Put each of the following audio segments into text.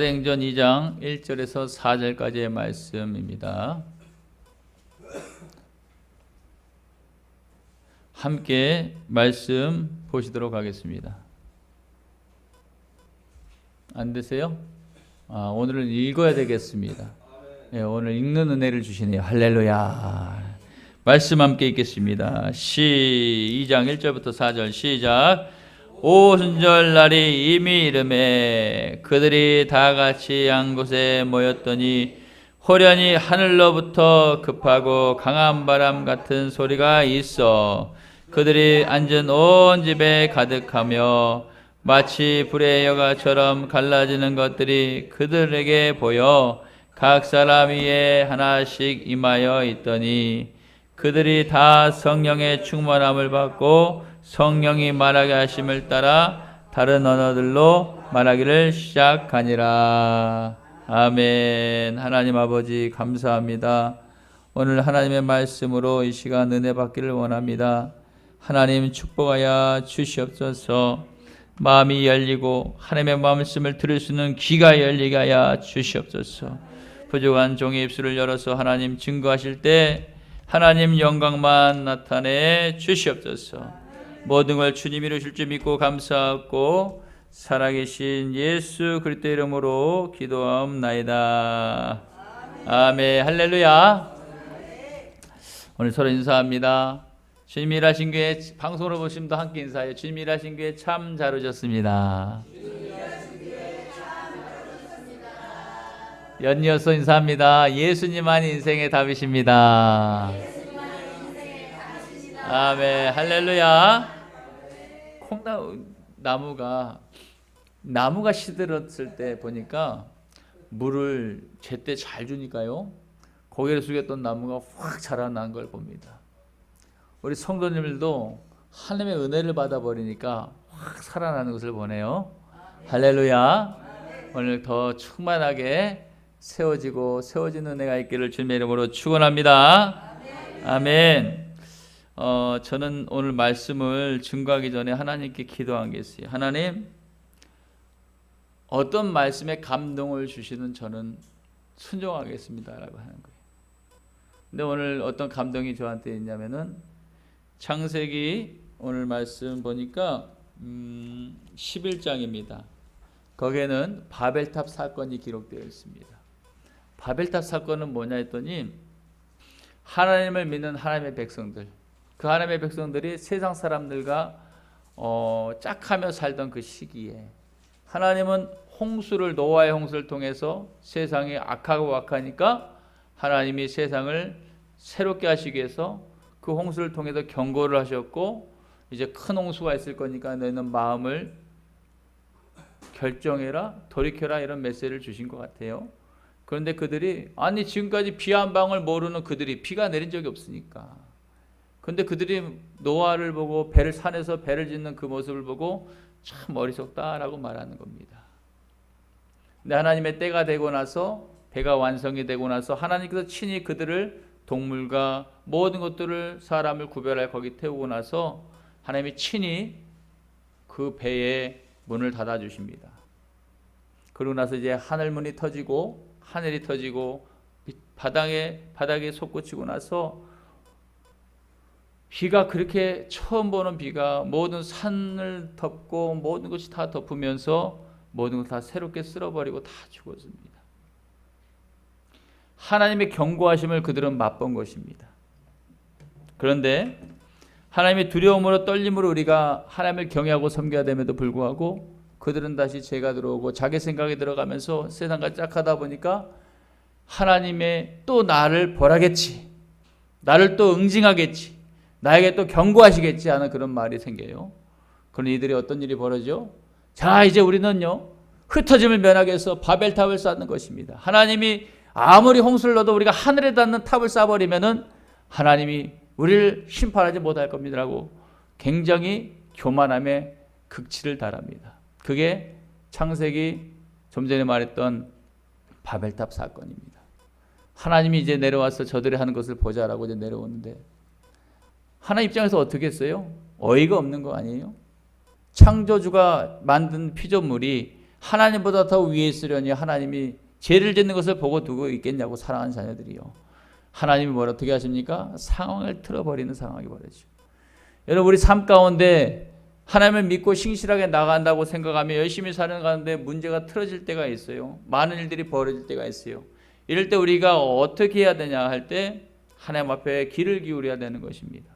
사도행전 2장 1절에서 4절까지의 말씀입니다. 함께 말씀 보시도록 하겠습니다. 안 되세요? 오늘은 읽어야 되겠습니다. 네, 오늘 읽는 은혜를 주시네요. 할렐루야. 말씀 함께 읽겠습니다. 2장 1절부터 4절 시작. 오순절날이 이미 이르매 그들이 다 같이 한 곳에 모였더니 호련히 하늘로부터 급하고 강한 바람 같은 소리가 있어 그들이 앉은 온 집에 가득하며 마치 불의 여과처럼 갈라지는 것들이 그들에게 보여 각 사람 위에 하나씩 임하여 있더니 그들이 다 성령의 충만함을 받고 성령이 말하게 하심을 따라 다른 언어들로 말하기를 시작하니라. 아멘. 하나님 아버지 감사합니다. 오늘 하나님의 말씀으로 이 시간 은혜 받기를 원합니다. 하나님 축복하여 주시옵소서. 마음이 열리고 하나님의 말씀을 들을 수 있는 귀가 열리게 하여 주시옵소서. 부족한 종의 입술을 열어서 하나님 증거하실 때 하나님 영광만 나타내 주시옵소서. 모든 걸 주님 이루실 줄 믿고 감사하고 살아계신 예수 그리스도 이름으로 기도하옵나이다. 아멘. 할렐루야. 오늘 서로 인사합니다. 주님 일하신 교회 방송으로 보시면 더 함께 인사해요. 주님 일하신 교회 참 잘 오셨습니다. 연이어서 인사합니다. 예수님만 인생의 답이십니다. 아멘. 할렐루야. 나무가 시들었을 때 보니까 물을 제때 잘 주니까요 고개를 숙였던 나무가 확 자라난 걸 봅니다. 우리 성도님들도 하나님의 은혜를 받아버리니까 확 살아나는 것을 보네요. 할렐루야. 오늘 더 충만하게 세워지는 은혜가 있기를 주님의 이름으로 축원합니다. 아멘. 저는 오늘 말씀을 증거하기 전에 하나님께 기도한 게 있어요. 하나님, 어떤 말씀에 감동을 주시는 저는 순종하겠습니다 라고 하는 거예요. 근데 오늘 어떤 감동이 저한테 있냐면은 창세기 오늘 말씀 보니까 11장입니다. 거기에는 바벨탑 사건이 기록되어 있습니다. 바벨탑 사건은 뭐냐 했더니 하나님을 믿는 하나님의 백성들, 그 하나님의 백성들이 세상 사람들과 짝하며 살던 그 시기에 하나님은 노아의 홍수를 통해서 세상이 악하고 악하니까 하나님이 세상을 새롭게 하시기 위해서 그 홍수를 통해서 경고를 하셨고 이제 큰 홍수가 있을 거니까 너희는 마음을 결정해라, 돌이켜라 이런 메시지를 주신 것 같아요. 그런데 그들이 지금까지 비 한 방울 모르는 그들이 비가 내린 적이 없으니까 근데 그들이 노아를 보고 산에서 배를 짓는 그 모습을 보고 참 어리석다라고 말하는 겁니다. 근데 하나님의 때가 되고 나서 배가 완성이 되고 나서 하나님께서 친히 그들을 동물과 모든 것들을 사람을 구별하여 거기 태우고 나서 하나님이 친히 그 배의 문을 닫아 주십니다. 그러고 나서 이제 하늘문이 터지고 하늘이 터지고 바닥에 솟구치고 나서 비가 그렇게 처음 보는 비가 모든 산을 덮고 모든 것이 다 덮으면서 모든 것 다 새롭게 쓸어버리고 다 죽었습니다. 하나님의 경고하심을 그들은 맛본 것입니다. 그런데 하나님의 두려움으로 떨림으로 우리가 하나님을 경외하고 섬겨야 됨에도 불구하고 그들은 다시 죄가 들어오고 자기 생각에 들어가면서 세상과 짝하다 보니까 하나님의 또 나를 벌하겠지, 나를 또 응징하겠지, 나에게 또 경고하시겠지 하는 그런 말이 생겨요. 그런 이들이 어떤 일이 벌어져? 자, 이제 우리는요 흩어짐을 면하기 위해서 바벨탑을 쌓는 것입니다. 하나님이 아무리 홍수를 넣어도 우리가 하늘에 닿는 탑을 쌓아버리면은 하나님이 우리를 심판하지 못할 겁니다라고 굉장히 교만함의 극치를 달합니다. 그게 창세기 좀 전에 말했던 바벨탑 사건입니다. 하나님이 이제 내려와서 저들이 하는 것을 보자라고 이제 내려오는데 하나님 입장에서 어떻게 했어요? 어이가 없는 거 아니에요? 창조주가 만든 피조물이 하나님보다 더 위에 있으려니 하나님이 죄를 짓는 것을 보고 두고 있겠냐고. 사랑하는 자녀들이요, 하나님이 뭘 어떻게 하십니까? 상황을 틀어버리는 상황이 벌어지죠. 여러분, 우리 삶 가운데 하나님을 믿고 신실하게 나간다고 생각하며 열심히 사는 가운데 문제가 틀어질 때가 있어요. 많은 일들이 벌어질 때가 있어요. 이럴 때 우리가 어떻게 해야 되냐 할 때 하나님 앞에 귀를 기울여야 되는 것입니다.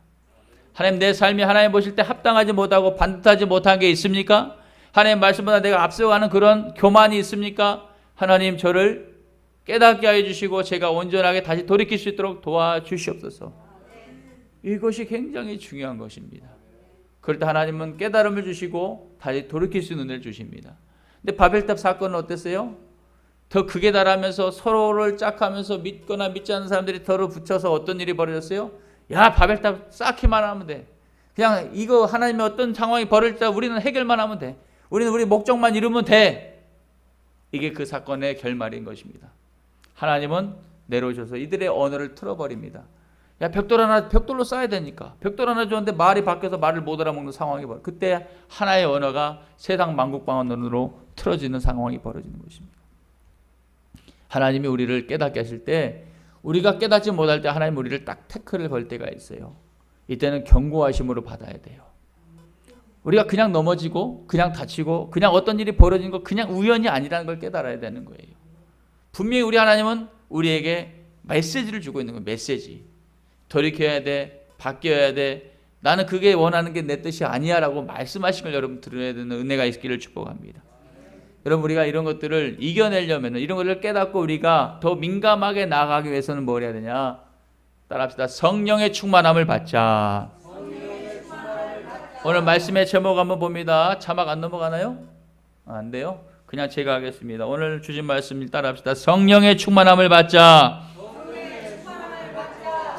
하나님, 내 삶이 하나님 보실 때 합당하지 못하고 반듯하지 못한 게 있습니까? 하나님 말씀보다 내가 앞서가는 그런 교만이 있습니까? 하나님, 저를 깨닫게 하여 주시고 제가 온전하게 다시 돌이킬 수 있도록 도와주시옵소서. 이것이 굉장히 중요한 것입니다. 그럴 때 하나님은 깨달음을 주시고 다시 돌이킬 수 있는 은혜를 주십니다. 근데 바벨탑 사건은 어땠어요? 더 극에 달하면서 서로를 짝하면서 믿거나 믿지 않는 사람들이 더러 붙여서 어떤 일이 벌어졌어요? 야, 바벨탑 쌓기만 하면 돼. 그냥 이거 하나님의 어떤 상황이 벌어질 때 우리는 해결만 하면 돼. 우리는 우리 목적만 이루면 돼. 이게 그 사건의 결말인 것입니다. 하나님은 내려오셔서 이들의 언어를 틀어버립니다. 야, 벽돌로 쌓아야 되니까. 벽돌 하나 줬는데 말이 바뀌어서 말을 못 알아먹는 상황이 벌어져. 그때 하나의 언어가 세상 만국방언으로 틀어지는 상황이 벌어지는 것입니다. 하나님이 우리를 깨닫게 하실 때, 우리가 깨닫지 못할 때 하나님 우리를 딱 태클을 걸 때가 있어요. 이때는 경고하심으로 받아야 돼요. 우리가 그냥 넘어지고 그냥 다치고 그냥 어떤 일이 벌어진 거 그냥 우연이 아니라는 걸 깨달아야 되는 거예요. 분명히 우리 하나님은 우리에게 메시지를 주고 있는 거예요. 메시지. 돌이켜야 돼. 바뀌어야 돼. 나는 그게 원하는 게 내 뜻이 아니야 라고 말씀하신 걸 여러분 들어야 되는 은혜가 있기를 축복합니다. 여러분, 우리가 이런 것들을 이겨내려면, 이런 것을 깨닫고 우리가 더 민감하게 나아가기 위해서는 뭘 해야 되냐? 따라합시다. 성령의 충만함을 받자. 오늘 말씀의 제목 한번 봅니다. 자막 안 넘어가나요? 안 돼요? 그냥 제가 하겠습니다. 오늘 주신 말씀 따라합시다. 성령의 충만함을 받자.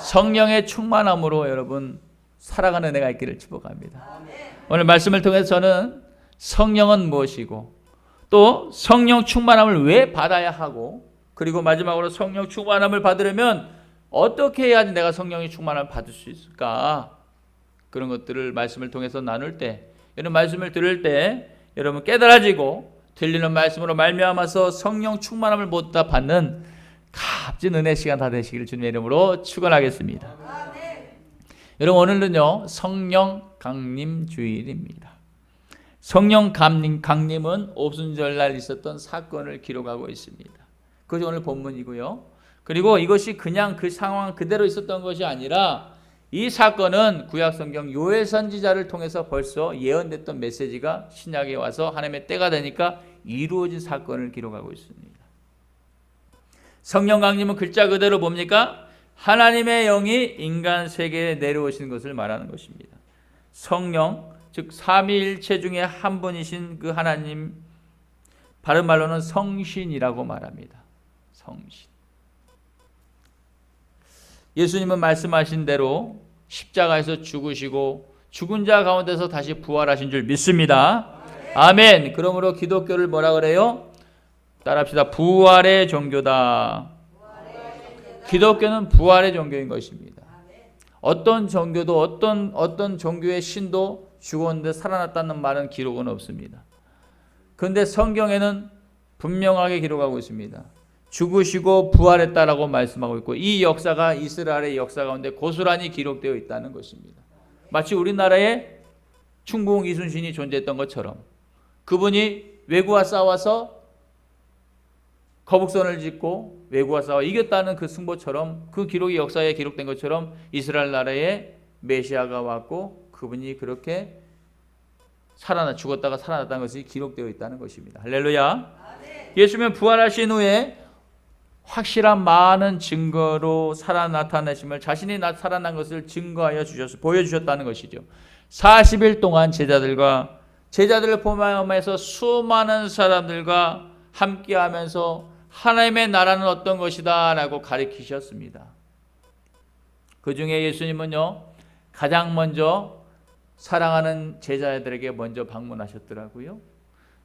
성령의 충만함으로 여러분 살아가는 은혜가 있기를 축복합니다. 오늘 말씀을 통해서 저는 성령은 무엇이고, 또 성령 충만함을 왜 받아야 하고, 그리고 마지막으로 성령 충만함을 받으려면 어떻게 해야지 내가 성령의 충만함을 받을 수 있을까? 그런 것들을 말씀을 통해서 나눌 때, 이런 말씀을 들을 때 여러분 깨달아지고 들리는 말씀으로 말미암아서 성령 충만함을 모두 받는 값진 은혜 시간 다 되시기를 주님의 이름으로 축원하겠습니다. 여러분, 오늘은요 성령 강림 주일입니다. 성령 강림은 오순절날 있었던 사건을 기록하고 있습니다. 그것이 오늘 본문이고요. 그리고 이것이 그냥 그 상황 그대로 있었던 것이 아니라 이 사건은 구약성경 요엘 선지자를 통해서 벌써 예언됐던 메시지가 신약에 와서 하나님의 때가 되니까 이루어진 사건을 기록하고 있습니다. 성령 강림은 글자 그대로 뭡니까? 하나님의 영이 인간 세계에 내려오시는 것을 말하는 것입니다. 성령, 즉 삼위일체 중에 한 분이신 그 하나님, 바른 말로는 성신이라고 말합니다. 성신. 예수님은 말씀하신 대로 십자가에서 죽으시고 죽은 자 가운데서 다시 부활하신 줄 믿습니다. 아멘. 그러므로 기독교를 뭐라 그래요? 따라합시다. 부활의 종교다. 기독교는 부활의 종교인 것입니다. 어떤 종교도 어떤 종교의 신도 죽었는데 살아났다는 말은 기록은 없습니다. 그런데 성경에는 분명하게 기록하고 있습니다. 죽으시고 부활했다라고 말씀하고 있고, 이 역사가 이스라엘의 역사 가운데 고스란히 기록되어 있다는 것입니다. 마치 우리나라에 충궁 이순신이 존재했던 것처럼 그분이 왜구와 싸워서 거북선을 짓고 왜구와 싸워 이겼다는 그 승보처럼, 그 기록이 역사에 기록된 것처럼 이스라엘 나라에 메시아가 왔고 그분이 그렇게 죽었다가 살아났다는 것이 기록되어 있다는 것입니다. 할렐루야. 예수님은 부활하신 후에 확실한 많은 증거로 나타내심을, 자신이 살아난 것을 증거하여 보여주셨다는 것이죠. 40일 동안 제자들을 포함해서 수많은 사람들과 함께하면서 하나님의 나라는 어떤 것이다 라고 가르치셨습니다. 그 중에 예수님은요 가장 먼저 사랑하는 제자들에게 먼저 방문하셨더라고요.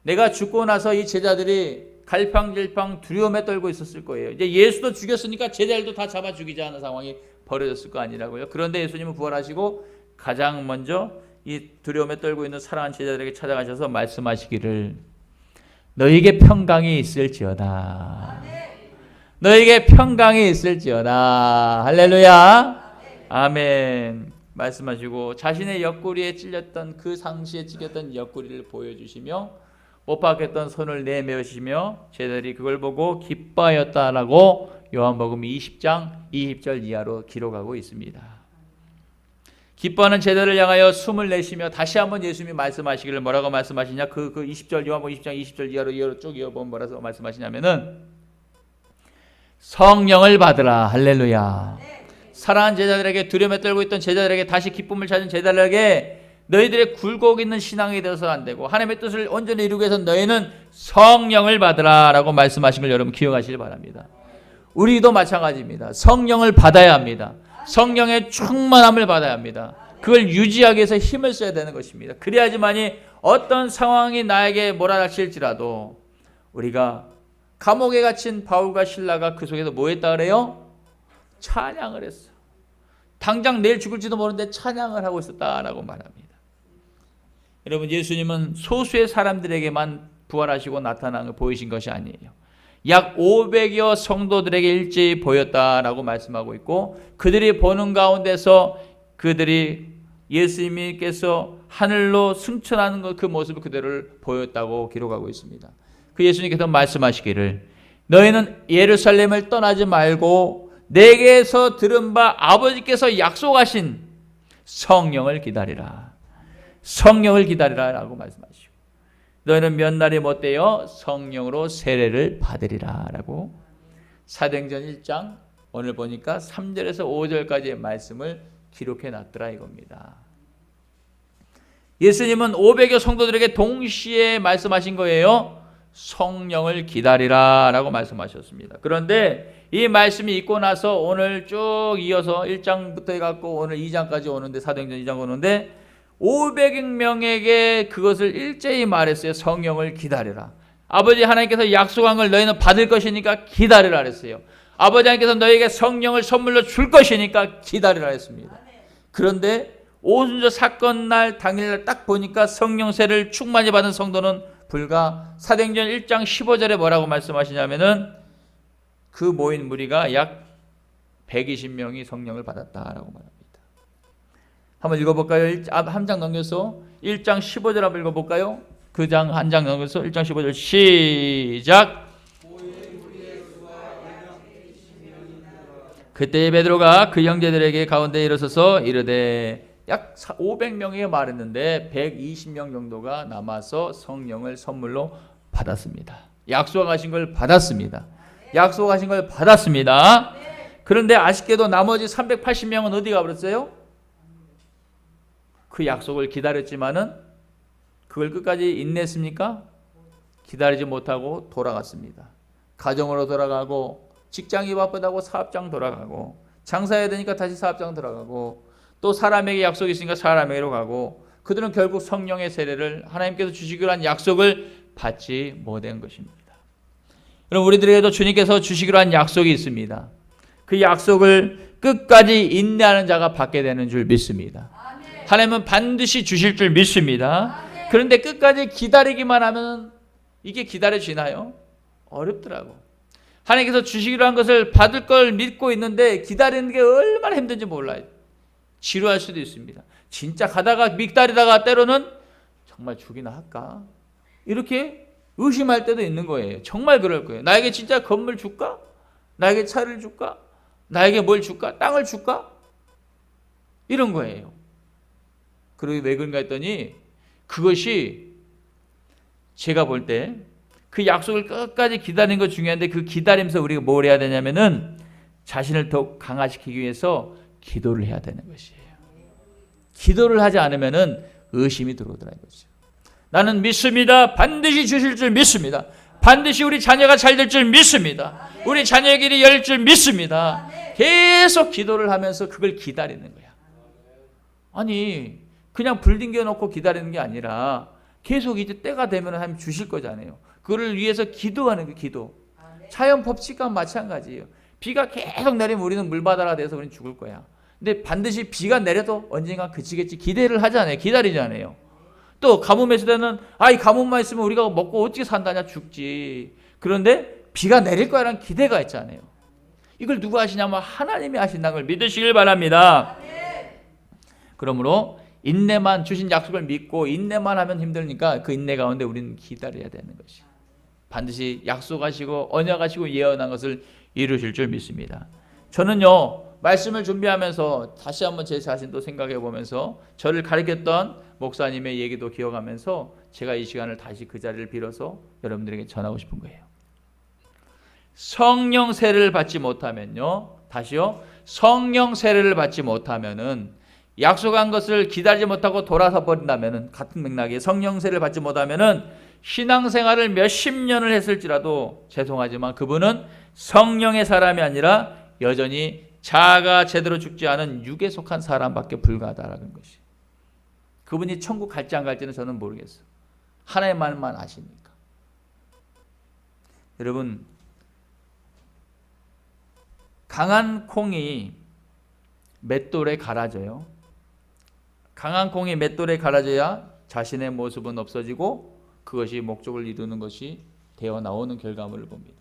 내가 죽고 나서 이 제자들이 갈팡질팡 두려움에 떨고 있었을 거예요. 이제 예수도 죽였으니까 제자들도 다 잡아 죽이자 하는 상황이 벌어졌을 거 아니라고요. 그런데 예수님은 부활하시고 가장 먼저 이 두려움에 떨고 있는 사랑하는 제자들에게 찾아가셔서 말씀하시기를, 너에게 평강이 있을지어다. 너에게 평강이 있을지어다. 할렐루야. 아멘. 말씀하시고 자신의 옆구리에 찔렸던 그 상시에 찔렸던 옆구리를 보여주시며 못 박혔던 손을 내밀으시며 제자들이 그걸 보고 기뻐하였다라고 요한복음 20장 20절 이하로 기록하고 있습니다. 기뻐하는 제자들을 향하여 숨을 내쉬며 다시 한번 예수님이 말씀하시기를 뭐라고 말씀하시냐? 그 20절 요한복음 20장 20절 이하로 쭉 이어보면 뭐라고 말씀하시냐면은 성령을 받으라. 할렐루야. 사랑하는 제자들에게 두려움에 떨고 있던 제자들에게 다시 기쁨을 찾은 제자들에게 너희들의 굴곡 있는 신앙이 되어서 안 되고 하나님의 뜻을 온전히 이루기 위해서 너희는 성령을 받으라 라고 말씀하신 걸 여러분 기억하시길 바랍니다. 우리도 마찬가지입니다. 성령을 받아야 합니다. 성령의 충만함을 받아야 합니다. 그걸 유지하기 위해서 힘을 써야 되는 것입니다. 그래야지만이 어떤 상황이 나에게 몰아닥칠지라도 우리가 감옥에 갇힌 바울과 실라가 그 속에서 뭐 했다 그래요? 찬양을 했어. 당장 내일 죽을지도 모르는데 찬양을 하고 있었다라고 말합니다. 여러분, 예수님은 소수의 사람들에게만 부활하시고 나타난 걸 보이신 것이 아니에요. 약 500여 성도들에게 일제히 보였다라고 말씀하고 있고 그들이 보는 가운데서 그들이 예수님께서 하늘로 승천하는 것 그 모습을 그대로 보였다고 기록하고 있습니다. 그 예수님께서 말씀하시기를 너희는 예루살렘을 떠나지 말고 내게서 들은 바 아버지께서 약속하신 성령을 기다리라. 성령을 기다리라 라고 말씀하시고 너희는 몇 날이 못되어 성령으로 세례를 받으리라 라고 사도행전 1장 오늘 보니까 3절에서 5절까지의 말씀을 기록해 놨더라 이겁니다. 예수님은 500여 성도들에게 동시에 말씀하신 거예요. 성령을 기다리라 라고 말씀하셨습니다. 그런데 이 말씀이 있고 나서 오늘 쭉 이어서 1장부터 해갖고 오늘 2장까지 오는데 사도행전 2장 오는데 500명에게 그것을 일제히 말했어요. 성령을 기다리라. 아버지 하나님께서 약속한 걸 너희는 받을 것이니까 기다리라 그랬어요. 아버지 하나님께서 너희에게 성령을 선물로 줄 것이니까 기다리라 했습니다. 그런데 오순절 사건 날 당일날 딱 보니까 성령 세례를 충만히 받은 성도는 불과 사도행전 1장 15절에 뭐라고 말씀하시냐면은 그 모인 무리가 약 120명이 성령을 받았다라고 말합니다. 한번 읽어볼까요? 한 장 넘겨서 1장 15절 한번 읽어볼까요? 그 장 한 장 넘겨서 1장 15절 시작. 그때 베드로가 그 형제들에게 가운데 일어서서 이르되 약 500명이 말했는데 120명 정도가 남아서 성령을 선물로 받았습니다. 약속하신 걸 받았습니다. 약속하신 걸 받았습니다. 그런데 아쉽게도 나머지 380명은 어디 가버렸어요? 그 약속을 기다렸지만은 그걸 끝까지 인내했습니까? 기다리지 못하고 돌아갔습니다. 가정으로 돌아가고 직장이 바쁘다고 사업장 돌아가고 장사해야 되니까 다시 사업장 들어가고 또 사람에게 약속이 있으니까 사람에게로 가고 그들은 결국 성령의 세례를 하나님께서 주시기로 한 약속을 받지 못한 것입니다. 여러분 우리들에게도 주님께서 주시기로 한 약속이 있습니다. 그 약속을 끝까지 인내하는 자가 받게 되는 줄 믿습니다. 하나님은 반드시 주실 줄 믿습니다. 그런데 끝까지 기다리기만 하면 이게 기다려지나요? 어렵더라고. 하나님께서 주시기로 한 것을 받을 걸 믿고 있는데 기다리는 게 얼마나 힘든지 몰라요. 지루할 수도 있습니다. 진짜 가다가 기다리다가 때로는 정말 주기나 할까? 이렇게 의심할 때도 있는 거예요. 정말 그럴 거예요. 나에게 진짜 건물 줄까? 나에게 차를 줄까? 나에게 뭘 줄까? 땅을 줄까? 이런 거예요. 그리고 왜 그런가 했더니 그것이 제가 볼 때 그 약속을 끝까지 기다리는 거 중요한데 그 기다리면서 우리가 뭘 해야 되냐면은 자신을 더욱 강화시키기 위해서 기도를 해야 되는 것이에요. 기도를 하지 않으면은 의심이 들어오더라는 거죠. 나는 믿습니다. 반드시 주실 줄 믿습니다. 반드시 우리 자녀가 잘 될 줄 믿습니다. 우리 자녀의 길이 열릴 줄 믿습니다. 계속 기도를 하면서 그걸 기다리는 거야. 아니 그냥 불 댕겨놓고 기다리는 게 아니라 계속 이제 때가 되면 하나님 주실 거잖아요. 그걸 위해서 기도하는 거 기도. 자연 법칙과 마찬가지예요. 비가 계속 내리면 우리는 물바다가 돼서 우리는 죽을 거야. 근데 반드시 비가 내려도 언젠가 그치겠지 기대를 하잖아요. 기다리잖아요. 또 가뭄의 시대는 이 가뭄만 있으면 우리가 먹고 어떻게 산다냐, 죽지. 그런데 비가 내릴 거라는 기대가 있잖아요. 이걸 누가 하시냐면 하나님이 하신다는 걸 믿으시길 바랍니다. 그러므로 인내만, 주신 약속을 믿고 인내만 하면 힘드니까 그 인내 가운데 우리는 기다려야 되는 것이, 반드시 약속하시고 언약하시고 예언한 것을 이루실 줄 믿습니다. 저는요, 말씀을 준비하면서 다시 한번 제 자신도 생각해 보면서 저를 가르쳤던 목사님의 얘기도 기억하면서 제가 이 시간을 다시 그 자리를 빌어서 여러분들에게 전하고 싶은 거예요. 성령 세례를 받지 못하면요, 다시요, 성령 세례를 받지 못하면은, 약속한 것을 기다리지 못하고 돌아서 버린다면은, 같은 맥락에 성령 세례를 받지 못하면은 신앙생활을 몇십 년을 했을지라도 죄송하지만 그분은 성령의 사람이 아니라 여전히 자아가 제대로 죽지 않은 육에 속한 사람밖에 불과하다라는 것이. 그분이 천국 갈지 안 갈지는 저는 모르겠어요. 하나님만만 아시니까. 여러분, 강한 콩이 맷돌에 갈아져요. 강한 콩이 맷돌에 갈아져야 자신의 모습은 없어지고 그것이 목적을 이루는 것이 되어 나오는 결과물을 봅니다.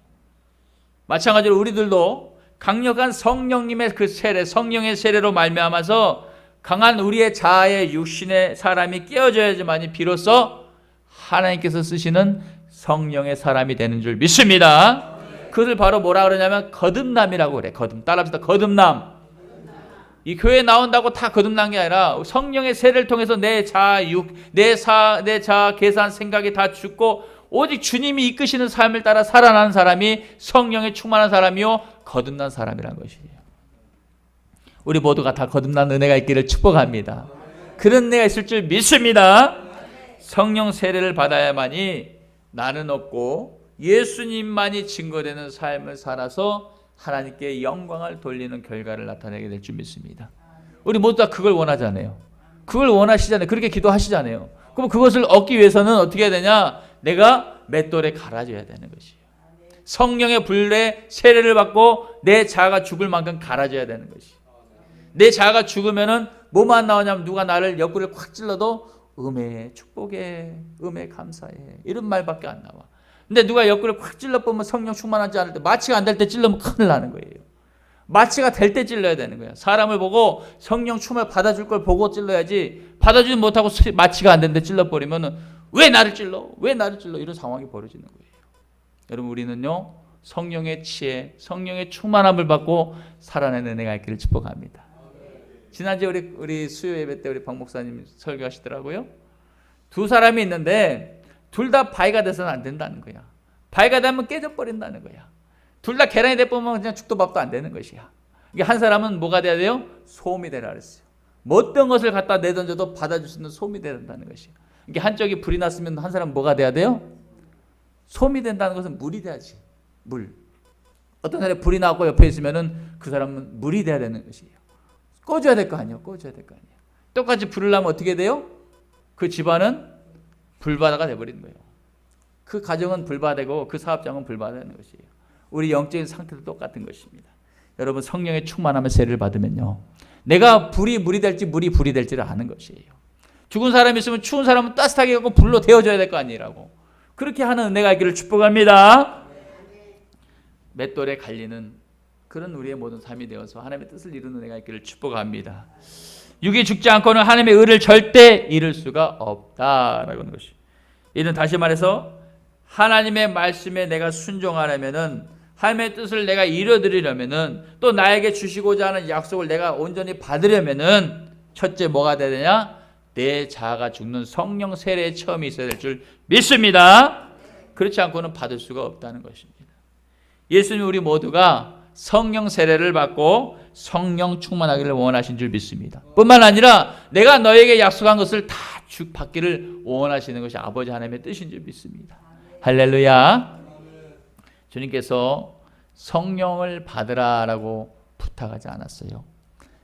마찬가지로 우리들도 강력한 성령님의 그 세례, 성령의 세례로 말미암아서 강한 우리의 자아의 육신의 사람이 깨어져야지만이 비로소 하나님께서 쓰시는 성령의 사람이 되는 줄 믿습니다. 그것을 바로 뭐라 그러냐면 거듭남이라고 그래. 따라합시다. 거듭남. 이 교회에 나온다고 다 거듭난 게 아니라 성령의 세례를 통해서 내 자아, 내 자아, 계산, 생각이 다 죽고 오직 주님이 이끄시는 삶을 따라 살아나는 사람이 성령에 충만한 사람이요, 거듭난 사람이라는 것이에요. 우리 모두가 다 거듭난 은혜가 있기를 축복합니다. 그런 은혜가 있을 줄 믿습니다. 성령 세례를 받아야만이 나는 없고 예수님만이 증거되는 삶을 살아서 하나님께 영광을 돌리는 결과를 나타내게 될 줄 믿습니다. 우리 모두 다 그걸 원하잖아요. 그걸 원하시잖아요. 그렇게 기도하시잖아요. 그럼 그것을 얻기 위해서는 어떻게 해야 되냐? 내가 맷돌에 갈아져야 되는 것이에요. 성령의 불에 세례를 받고 내 자아가 죽을 만큼 갈아져야 되는 것이에요. 내 자아가 죽으면은 뭐만 나오냐면 누가 나를 옆구리를 콱 찔러도 음해, 축복해, 음해, 감사해, 이런 말밖에 안 나와. 근데 누가 옆구리를 콱 찔러보면 성령 충만하지 않을 때, 마취가 안 될 때 찔러면 큰일 나는 거예요. 마취가 될 때 찔러야 되는 거야. 사람을 보고 성령 충만을 받아줄 걸 보고 찔러야지, 받아주지 못하고 마취가 안 되는데 찔러버리면 왜 나를 찔러? 왜 나를 찔러? 이런 상황이 벌어지는 거예요. 여러분, 우리는요, 성령의 지혜, 성령의 충만함을 받고 살아내는 은혜가 있기를 축복합니다. 지난주에 우리 수요 예배 때 우리 박 목사님 설교하시더라고요. 두 사람이 있는데 둘 다 바위가 돼서는 안 된다는 거야. 바위가 되면 깨져버린다는 거야. 둘 다 계란이 돼보면 그냥 죽도 밥도 안 되는 것이야. 이게 한 사람은 뭐가 돼야 돼요? 소음이 되라 그랬어요. 뭐 어떤 것을 갖다 내던져도 받아줄 수 있는 소음이 된다는 것이야. 이게 한쪽이 불이 났으면 한 사람은 뭐가 돼야 돼요? 소음이 된다는 것은 물이 돼야지. 물. 어떤 사람이 불이 나고 옆에 있으면은 그 사람은 물이 돼야 되는 것이에요. 꺼줘야 될 거 아니에요. 꺼줘야 될 거 아니에요. 똑같이 불을 나면 어떻게 돼요? 그 집안은 불바다가 돼버리는 거예요. 그 가정은 불바다고 그 사업장은 불바다는 것이에요. 우리 영적인 상태도 똑같은 것입니다. 여러분, 성령의 충만함의 세례를 받으면요, 내가 불이 물이 될지 물이 불이 될지를 아는 것이에요. 죽은 사람이 있으면 추운 사람은 따뜻하게 하고 불로 데워줘야 될 거 아니라고. 그렇게 하는 은혜가 있기를 축복합니다. 맷돌에 갈리는 그런 우리의 모든 삶이 되어서 하나님의 뜻을 이루는 은혜가 있기를 축복합니다. 육이 죽지 않고는 하나님의 의를 절대 이룰 수가 없다라고 하는 것이. 이는 다시 말해서 하나님의 말씀에 내가 순종하려면은, 하나님의 뜻을 내가 이뤄드리려면은, 또 나에게 주시고자 하는 약속을 내가 온전히 받으려면은, 첫째 뭐가 돼야 되냐? 내 자아가 죽는 성령 세례의 체험이 있어야 될 줄 믿습니다. 그렇지 않고는 받을 수가 없다는 것입니다. 예수님, 우리 모두가 성령 세례를 받고 성령 충만하기를 원하신 줄 믿습니다. 뿐만 아니라 내가 너에게 약속한 것을 다 받기를 원하시는 것이 아버지 하나님의 뜻인 줄 믿습니다. 할렐루야. 주님께서 성령을 받으라라고 부탁하지 않았어요.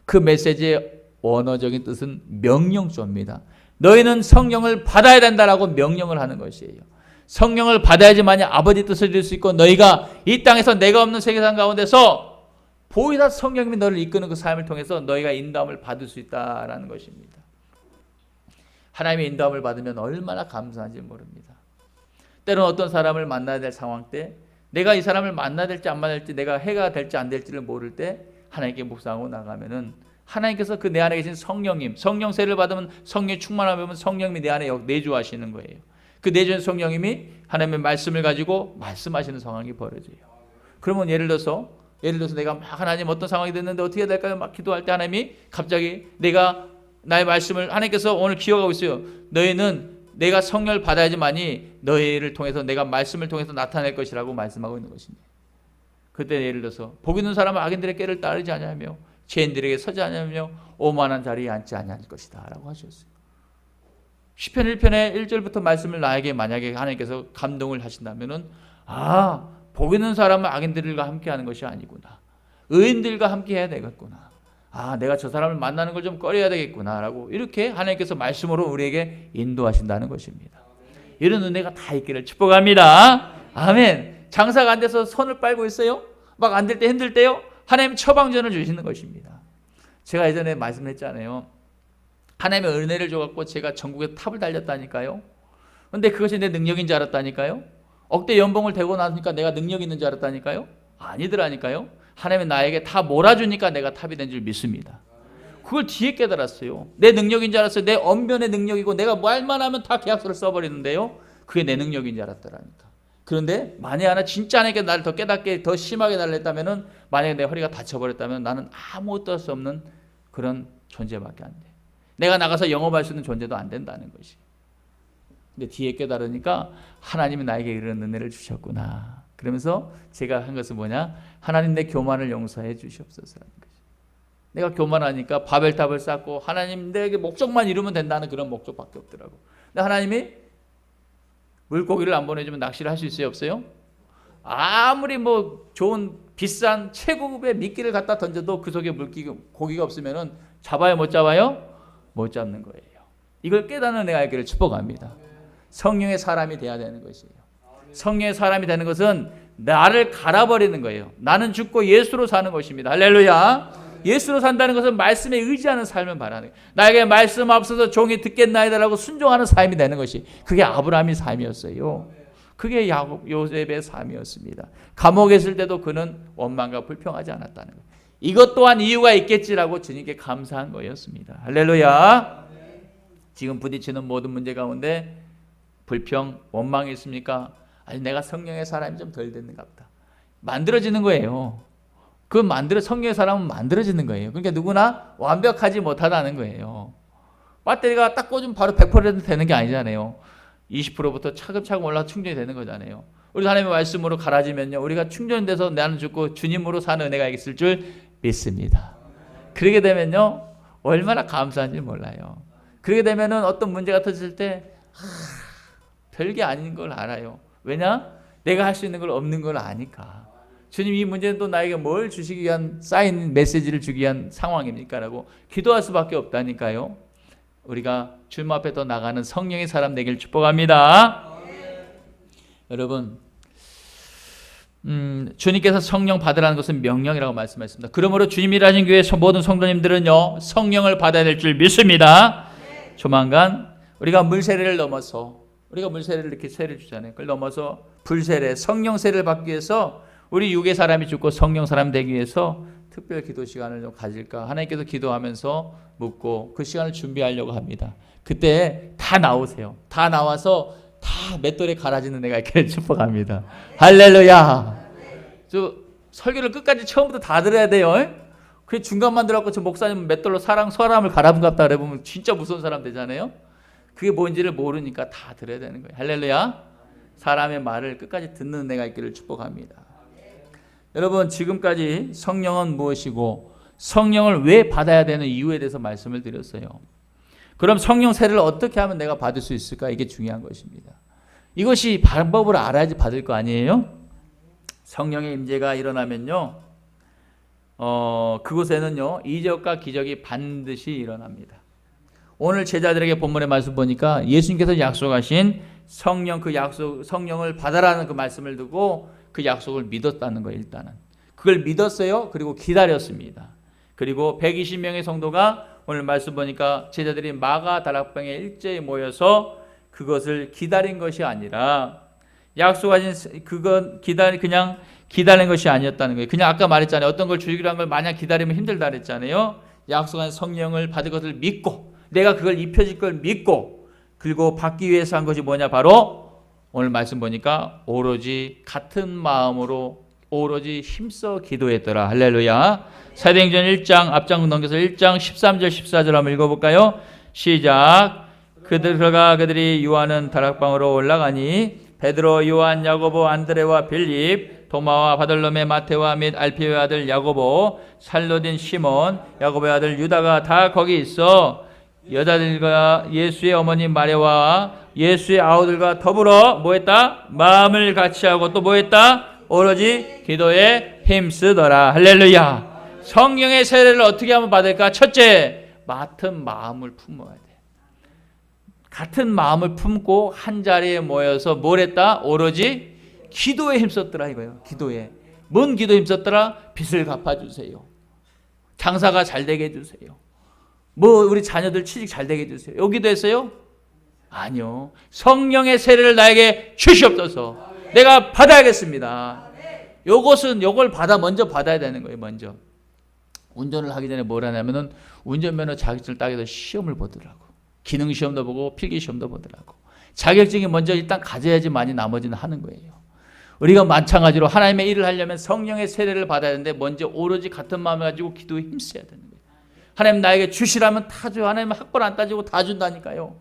그 메시지의 원어적인 뜻은 명령조입니다. 너희는 성령을 받아야 된다라고 명령을 하는 것이에요. 성령을 받아야지만이 아버지 뜻을 이룰 수 있고, 너희가 이 땅에서 내가 없는 세계상 가운데서 보이다 성령님이 너를 이끄는 그 삶을 통해서 너희가 인도함을 받을 수 있다라는 것입니다. 하나님의 인도함을 받으면 얼마나 감사한지 모릅니다. 때로는 어떤 사람을 만나야 될 상황 때 내가 이 사람을 만나야 될지 안 만나야 될지 내가 해가 될지 안 될지를 모를 때 하나님께 묵상하고 나가면은 하나님께서 그 내 안에 계신 성령님, 성령 세를 받으면 성령이 충만하면 성령님이 내 안에 내주하시는 거예요. 그 내주는 성령님이 하나님의 말씀을 가지고 말씀하시는 상황이 벌어져요. 그러면 예를 들어서 내가 막 하나님 어떤 상황이 됐는데 어떻게 해야 될까요? 막 기도할 때 하나님이 갑자기 내가 나의 말씀을 하나님께서 오늘 기억하고 있어요. 너희는 내가 성령을 받아야지만이 너희를 통해서 내가 말씀을 통해서 나타낼 것이라고 말씀하고 있는 것입니다. 그때 예를 들어서 복 있는 사람은 악인들의 꾀를 따르지 아니하며 죄인들에게 서지 아니하며 오만한 자리에 앉지 아니할 것이다 라고 하셨어요. 시편 1편의 1절부터 말씀을 나에게 만약에 하나님께서 감동을 하신다면은 복 있는 사람은 악인들과 함께 하는 것이 아니구나. 의인들과 함께 해야 되겠구나. 내가 저 사람을 만나는 걸 좀 꺼려야 되겠구나 라고 이렇게 하나님께서 말씀으로 우리에게 인도하신다는 것입니다. 이런 은혜가 다 있기를 축복합니다. 아멘. 장사가 안 돼서 손을 빨고 있어요? 막 안 될 때 힘들 때요? 하나님 처방전을 주시는 것입니다. 제가 예전에 말씀했잖아요. 하나님의 은혜를 줘갖고 제가 전국에 탑을 달렸다니까요. 근데 그것이 내 능력인 줄 알았다니까요. 억대 연봉을 대고 나니까 내가 능력 있는 줄 알았다니까요. 아니더라니까요. 하나님이 나에게 다 몰아주니까 내가 탑이 된 줄 믿습니다. 그걸 뒤에 깨달았어요. 내 능력인 줄 알았어요. 내 언변의 능력이고 내가 말만 하면 다 계약서를 써버리는데요. 그게 내 능력인 줄 알았더라니까. 그런데 만약에 하나 진짜 하나님께 나를 더 깨닫게 더 심하게 달랬다면은 만약에 내 허리가 다쳐버렸다면 나는 아무것도 할 수 없는 그런 존재밖에 안 돼. 내가 나가서 영업할 수 있는 존재도 안 된다는 것이. 근데 뒤에 깨달으니까 하나님이 나에게 이런 은혜를 주셨구나. 그러면서 제가 한 것은 뭐냐? 하나님 내 교만을 용서해 주시옵소서라는 거죠. 내가 교만하니까 바벨탑을 쌓고 하나님 내게 목적만 이루면 된다는 그런 목적밖에 없더라고. 근데 하나님이 물고기를 안 보내주면 낚시를 할 수 있어요? 없어요? 아무리 뭐 좋은 비싼 최고급의 미끼를 갖다 던져도 그 속에 고기가 없으면 잡아요? 못 잡아요? 못 잡는 거예요. 이걸 깨닫는 내가 알기를 축복합니다. 성령의 사람이 돼야 되는 것이에요. 성령의 사람이 되는 것은 나를 갈아버리는 거예요. 나는 죽고 예수로 사는 것입니다. 할렐루야. 예수로 산다는 것은 말씀에 의지하는 삶을 말하는 거예요. 나에게 말씀 앞서서 종이 듣겠나이다라고 순종하는 삶이 되는 것이 그게 아브라함의 삶이었어요. 그게 요셉의 삶이었습니다. 감옥에 있을 때도 그는 원망과 불평하지 않았다는 거예요. 이것 또한 이유가 있겠지라고 주님께 감사한 거였습니다. 할렐루야. 지금 부딪히는 모든 문제 가운데 불평, 원망이 있습니까? 아니 내가 성령의 사람이 좀 덜 됐는가 보다. 만들어지는 거예요. 성령의 사람은 만들어지는 거예요. 그러니까 누구나 완벽하지 못하다는 거예요. 배터리가 딱 꽂으면 바로 100% 되는 게 아니잖아요. 20%부터 차근차근 올라서 충전이 되는 거잖아요. 우리 하나님의 말씀으로 갈아지면요. 우리가 충전돼서 나는 죽고 주님으로 사는 은혜가 있을 줄 믿습니다. 그러게 되면요. 얼마나 감사한지 몰라요. 그러게 되면은 어떤 문제가 터질 때 별게 아닌 걸 알아요. 왜냐? 내가 할 수 있는 걸 없는 걸 아니까. 주님 이 문제는 또 나에게 뭘 주시기 위한 쌓인 메시지를 주기 위한 상황입니까? 라고 기도할 수밖에 없다니까요. 우리가 주님 앞에 더 나가는 성령의 사람 되길 축복합니다. 여러분 주님께서 성령 받으라는 것은 명령이라고 말씀하셨습니다. 그러므로 주님이 일하신 교회 모든 성도님들은요 성령을 받아야 될 줄 믿습니다. 조만간 우리가 물세례를 넘어서 우리가 물세례를 이렇게 세례 주잖아요. 그걸 넘어서 불세례 성령 세례를 받기 위해서 우리 육의 사람이 죽고 성령 사람 되기 위해서 특별 기도 시간을 좀 가질까 하나님께서 기도하면서 묻고 그 시간을 준비하려고 합니다. 그때 다 나오세요. 다 나와서 다 맷돌에 갈아지는 내가 이렇게 축복합니다. 할렐루야. 저 설교를 끝까지 처음부터 다 들어야 돼요. 그 중간만 들어갖고 저 목사님 맷돌로 사람을 갈아분갑다 그러면 진짜 무서운 사람 되잖아요. 그게 뭔지를 모르니까 다 들어야 되는 거예요. 할렐루야. 사람의 말을 끝까지 듣는 내가 있기를 축복합니다. 여러분 지금까지 성령은 무엇이고 성령을 왜 받아야 되는 이유에 대해서 말씀을 드렸어요. 그럼 성령 세례를 어떻게 하면 내가 받을 수 있을까? 이게 중요한 것입니다. 이것이 방법을 알아야지 받을 거 아니에요? 성령의 임재가 일어나면요 그곳에는요 이적과 기적이 반드시 일어납니다. 오늘 제자들에게 본문의 말씀 보니까 예수님께서 약속하신 성령 그 약속 성령을 받아라는 그 말씀을 두고 그 약속을 믿었다는 거예요. 일단은 그걸 믿었어요. 그리고 기다렸습니다. 그리고 120명의 성도가 오늘 말씀 보니까 제자들이 마가 다락방에 일제히 모여서 그것을 기다린 것이 아니라 약속하신 그건 그냥 기다린 것이 아니었다는 거예요. 그냥 아까 말했잖아요. 어떤 걸 주기로 한 걸 마냥 기다리면 힘들다 그랬잖아요. 약속한 성령을 받을 것을 믿고 내가 그걸 입혀질 걸 믿고 그리고 받기 위해서 한 것이 뭐냐 바로 오늘 말씀 보니까 오로지 같은 마음으로 오로지 힘써 기도했더라. 할렐루야. 사도행전 1장 앞장 넘겨서 1장 13절 14절 한번 읽어볼까요? 시작. 그들이 유하는 다락방으로 올라가니 베드로, 요한, 야고보, 안드레와 빌립, 도마와 바돌로메, 마테와 및 알피오의 아들 야고보, 살로딘 시몬, 야고보의 아들 유다가 다 거기 있어 여자들과 예수의 어머니 마리아와 예수의 아우들과 더불어 뭐했다? 마음을 같이하고 또 뭐했다? 오로지 기도에 힘쓰더라. 할렐루야. 성령의 세례를 어떻게 하면 받을까? 첫째, 같은 마음을 품어야 돼. 같은 마음을 품고 한 자리에 모여서 뭘 했다? 오로지 기도에 힘썼더라 이거예요. 기도에. 뭔 기도에 힘썼더라? 빚을 갚아주세요. 장사가 잘 되게 해주세요. 우리 자녀들 취직 잘 되게 해주세요. 여기도 했어요? 아니요. 성령의 세례를 나에게 주시옵소서. 내가 받아야겠습니다. 요걸 먼저 받아야 되는 거예요. 먼저. 운전을 하기 전에 뭘 하냐면은 운전면허 자격증을 따기 위해서 시험을 보더라고. 기능 시험도 보고 필기 시험도 보더라고. 자격증이 먼저 일단 가져야지만이 나머지는 하는 거예요. 우리가 마찬가지로 하나님의 일을 하려면 성령의 세례를 받아야 되는데 먼저 오로지 같은 마음을 가지고 기도에 힘써야 되는 거예요. 하나님 나에게 주시라면 다 줘요. 하나님 학벌 안 따지고 다 준다니까요.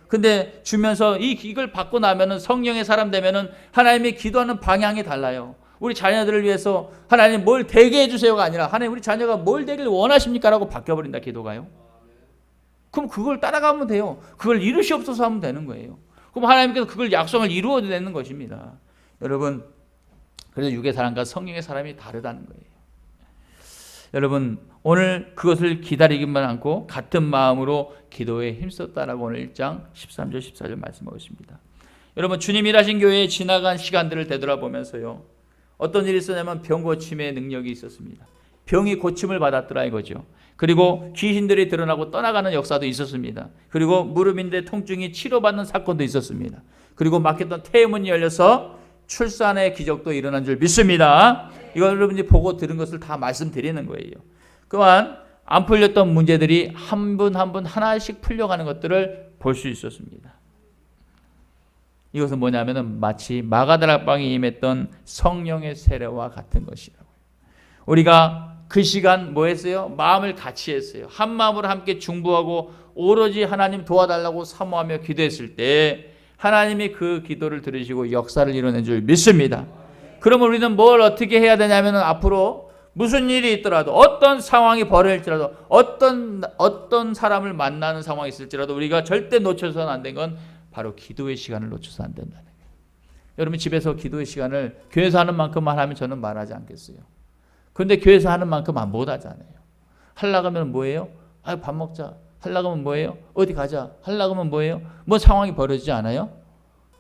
근데 주면서 이걸 받고 나면은 성령의 사람 되면은 하나님이 기도하는 방향이 달라요. 우리 자녀들을 위해서 하나님 뭘 되게 해주세요가 아니라 하나님 우리 자녀가 뭘 되길 원하십니까? 라고 바뀌어버린다 기도가요. 그럼 그걸 따라가면 돼요. 그걸 이루시옵소서 하면 되는 거예요. 그럼 하나님께서 그걸 약속을 이루어야 되는 것입니다. 여러분, 그래서 육의 사람과 성령의 사람이 다르다는 거예요. 여러분, 오늘 그것을 기다리기만 않고 같은 마음으로 기도에 힘썼다라고 오늘 1장 13절 14절 말씀하고 있습니다. 여러분, 주님 일하신 교회에 지나간 시간들을 되돌아보면서요, 어떤 일이 있었냐면 병 고침의 능력이 있었습니다. 병이 고침을 받았더라 이거죠. 그리고 귀신들이 드러나고 떠나가는 역사도 있었습니다. 그리고 무릎인데 통증이 치료받는 사건도 있었습니다. 그리고 막혔던 태문이 열려서 출산의 기적도 일어난 줄 믿습니다. 이거 여러분이 보고 들은 것을 다 말씀드리는 거예요. 또한 안 풀렸던 문제들이 한 분 한 분 하나씩 풀려가는 것들을 볼 수 있었습니다. 이것은 뭐냐면은 마치 마가다락방에 임했던 성령의 세례와 같은 것이라고요. 우리가 그 시간 뭐 했어요? 마음을 같이 했어요. 한 마음으로 함께 중보하고 오로지 하나님 도와달라고 사모하며 기도했을 때 하나님이 그 기도를 들으시고 역사를 이뤄낸 줄 믿습니다. 그러면 우리는 뭘 어떻게 해야 되냐면 앞으로 무슨 일이 있더라도 어떤 상황이 벌어질지라도 어떤 사람을 만나는 상황이 있을지라도 우리가 절대 놓쳐서는 안 된 건 바로 기도의 시간을 놓쳐서 안 된다는 거예요. 여러분 집에서 기도의 시간을 교회에서 하는 만큼만 하면 저는 말하지 않겠어요. 그런데 교회에서 하는 만큼 못 하잖아요. 하려고 하면 뭐예요? 밥 먹자. 하려고 하면 뭐예요? 어디 가자. 하려고 하면 뭐예요? 뭐 상황이 벌어지지 않아요?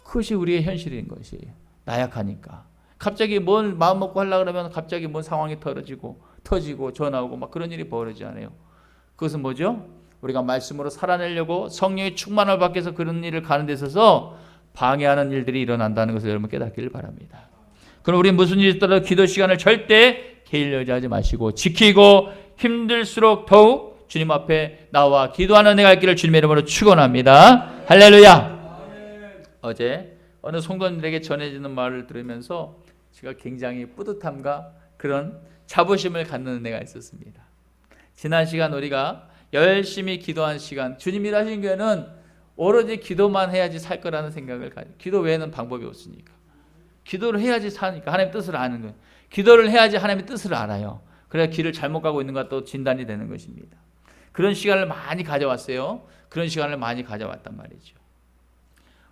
그것이 우리의 현실인 것이에요. 나약하니까. 갑자기 뭘 마음 먹고 하려고 하면 갑자기 뭔 상황이 터지고 전화 오고 막 그런 일이 벌어지지 않아요. 그것은 뭐죠? 우리가 말씀으로 살아내려고 성령의 충만을 받기 위해서 그런 일을 가는 데 있어서 방해하는 일들이 일어난다는 것을 여러분 깨닫기를 바랍니다. 그럼 우리 무슨 일이 있더라도 기도 시간을 절대 게을리하지 하지 마시고 지키고 힘들수록 더욱 주님 앞에 나와 기도하는 내가 있기를 주님의 이름으로 축원합니다. 할렐루야. 어제 어느 성도님들에게 전해지는 말을 들으면서 제가 굉장히 뿌듯함과 그런 자부심을 갖는 은혜가 있었습니다. 지난 시간 우리가 열심히 기도한 시간, 주님이 일하신 교회는 오로지 기도만 해야지 살 거라는 생각을 가지고, 기도 외에는 방법이 없으니까 기도를 해야지 사니까 하나님의 뜻을 아는 거예요. 기도를 해야지 하나님의 뜻을 알아요. 그래야 길을 잘못 가고 있는 것도 진단이 되는 것입니다. 그런 시간을 많이 가져왔어요. 그런 시간을 많이 가져왔단 말이죠.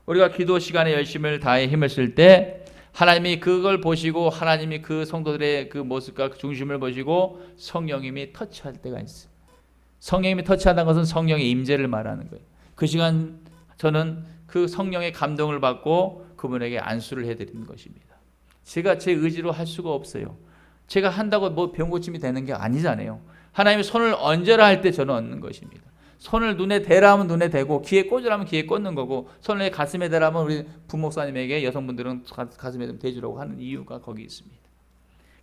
우리가 기도 시간에 열심을 다해 힘을 쓸 때 하나님이 그걸 보시고 하나님이 그 성도들의 그 모습과 그 중심을 보시고 성령님이 터치할 때가 있어요. 성령님이 터치한다는 것은 성령의 임재를 말하는 거예요. 그 시간 저는 그 성령의 감동을 받고 그분에게 안수를 해드리는 것입니다. 제가 제 의지로 할 수가 없어요. 제가 한다고 뭐 병고침이 되는 게 아니잖아요. 하나님이 손을 얹어라 할 때 저는 얹는 것입니다. 손을 눈에 대라 하면 눈에 대고 귀에 꽂으라면 귀에 꽂는 거고, 손을 가슴에 대라 하면 우리 부목사님에게 여성분들은 가슴에 좀 대주라고 하는 이유가 거기 있습니다.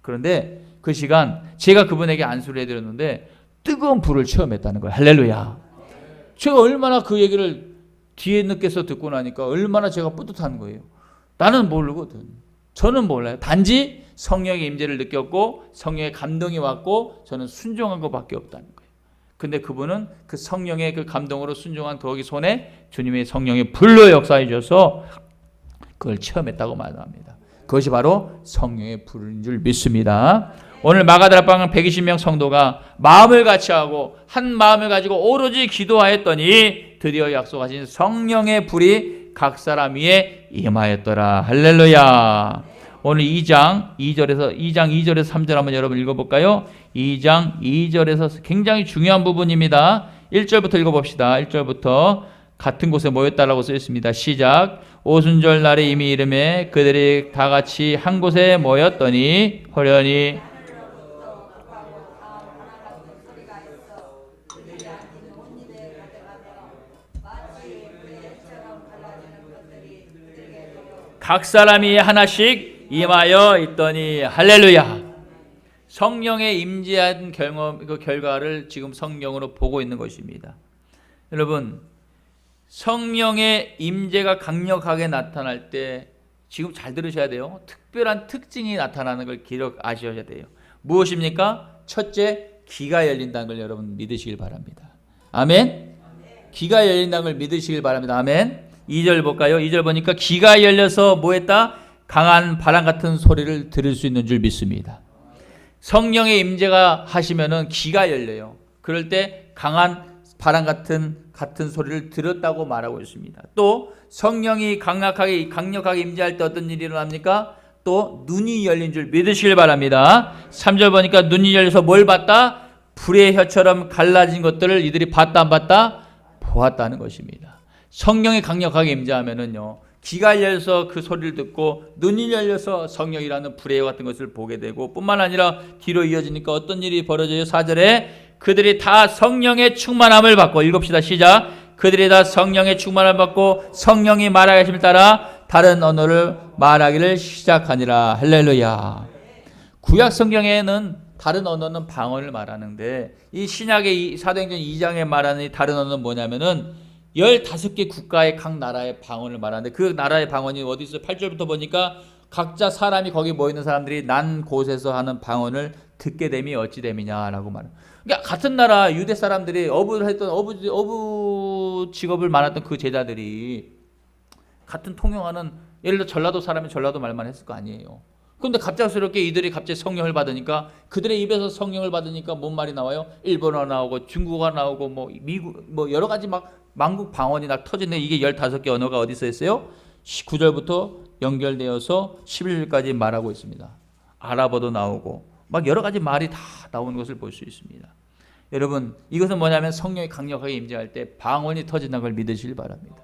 그런데 그 시간 제가 그분에게 안수를 해드렸는데 뜨거운 불을 체험했다는 거예요. 할렐루야. 제가 얼마나 그 얘기를 뒤에 늦게서 듣고 나니까 얼마나 제가 뿌듯한 거예요. 나는 모르거든. 저는 몰라요. 단지 성령의 임재를 느꼈고 성령의 감동이 왔고 저는 순종한 것밖에 없다는 거예요. 근데 그분은 그 성령의 그 감동으로 순종한 거기 손에 주님의 성령의 불로 역사해 주셔서 그걸 체험했다고 말합니다. 그것이 바로 성령의 불인 줄 믿습니다. 오늘 마가다락방은 120명 성도가 마음을 같이하고 한 마음을 가지고 오로지 기도하였더니 드디어 약속하신 성령의 불이 각 사람 위에 임하였더라. 할렐루야. 오늘 2장 2절에서 3절 한번 여러분 읽어볼까요? 2장 2절에서 굉장히 중요한 부분입니다. 1절부터 읽어봅시다. 1절부터 같은 곳에 모였다라고 써 있습니다. 시작. 오순절 날에 이미 이름에 그들이 다 같이 한 곳에 모였더니 호련히 각 사람이 하나씩 임하여 있더니 할렐루야. 성령의 임재한 경험, 그 결과를 지금 성경으로 보고 있는 것입니다. 여러분, 성령의 임재가 강력하게 나타날 때 지금 잘 들으셔야 돼요. 특별한 특징이 나타나는 걸 아셔야 돼요. 무엇입니까? 첫째, 귀가 열린다는 걸 여러분 믿으시길 바랍니다. 아멘. 귀가 열린다는 걸 믿으시길 바랍니다. 아멘. 2절 볼까요? 2절 보니까 귀가 열려서 뭐 했다? 강한 바람 같은 소리를 들을 수 있는 줄 믿습니다. 성령의 임재가 하시면은 귀가 열려요. 그럴 때 강한 바람 같은 소리를 들었다고 말하고 있습니다. 또 성령이 강력하게 임재할 때 어떤 일이 일어납니까? 또 눈이 열린 줄 믿으시길 바랍니다. 3절 보니까 눈이 열려서 뭘 봤다? 불의 혀처럼 갈라진 것들을 이들이 봤다 안 봤다? 보았다는 것입니다. 성령이 강력하게 임재하면은요, 귀가 열려서 그 소리를 듣고 눈이 열려서 성령이라는 불의 혀 같은 것을 보게 되고, 뿐만 아니라 뒤로 이어지니까 어떤 일이 벌어져요? 4절에 그들이 다 성령의 충만함을 받고, 읽읍시다. 시작. 그들이 다 성령의 충만함을 받고 성령이 말하심을 따라 다른 언어를 말하기를 시작하니라. 할렐루야. 구약 성경에는 다른 언어는 방언을 말하는데, 이 신약의 사도행전 2장에 말하는 이 다른 언어는 뭐냐면은 15개 국가의 각 나라의 방언을 말하는데, 그 나라의 방언이 어디 있어요? 8절부터 보니까 각자 사람이 거기 모이는 사람들이 난 곳에서 하는 방언을 듣게 됨이 어찌 됨이냐라고 말해요. 그러니까 같은 나라 유대 사람들이 어부 직업을 많았던 그 제자들이 같은 통용하는, 예를 들어 전라도 사람이 전라도 말만 했을 거 아니에요. 그런데 갑작스럽게 이들이 갑자기 성령을 받으니까, 그들의 입에서 성령을 받으니까 뭔 말이 나와요? 일본어 나오고 중국어 나오고 뭐 미국 뭐 여러 가지 막 만국 방언이 막 터지는데, 이게 15개 언어가 어디서 있어요? 9절부터 연결되어서 11절까지 말하고 있습니다. 아랍어도 나오고 막 여러 가지 말이 다 나오는 것을 볼 수 있습니다. 여러분, 이것은 뭐냐면 성령이 강력하게 임재할 때 방언이 터진다는 걸 믿으시길 바랍니다.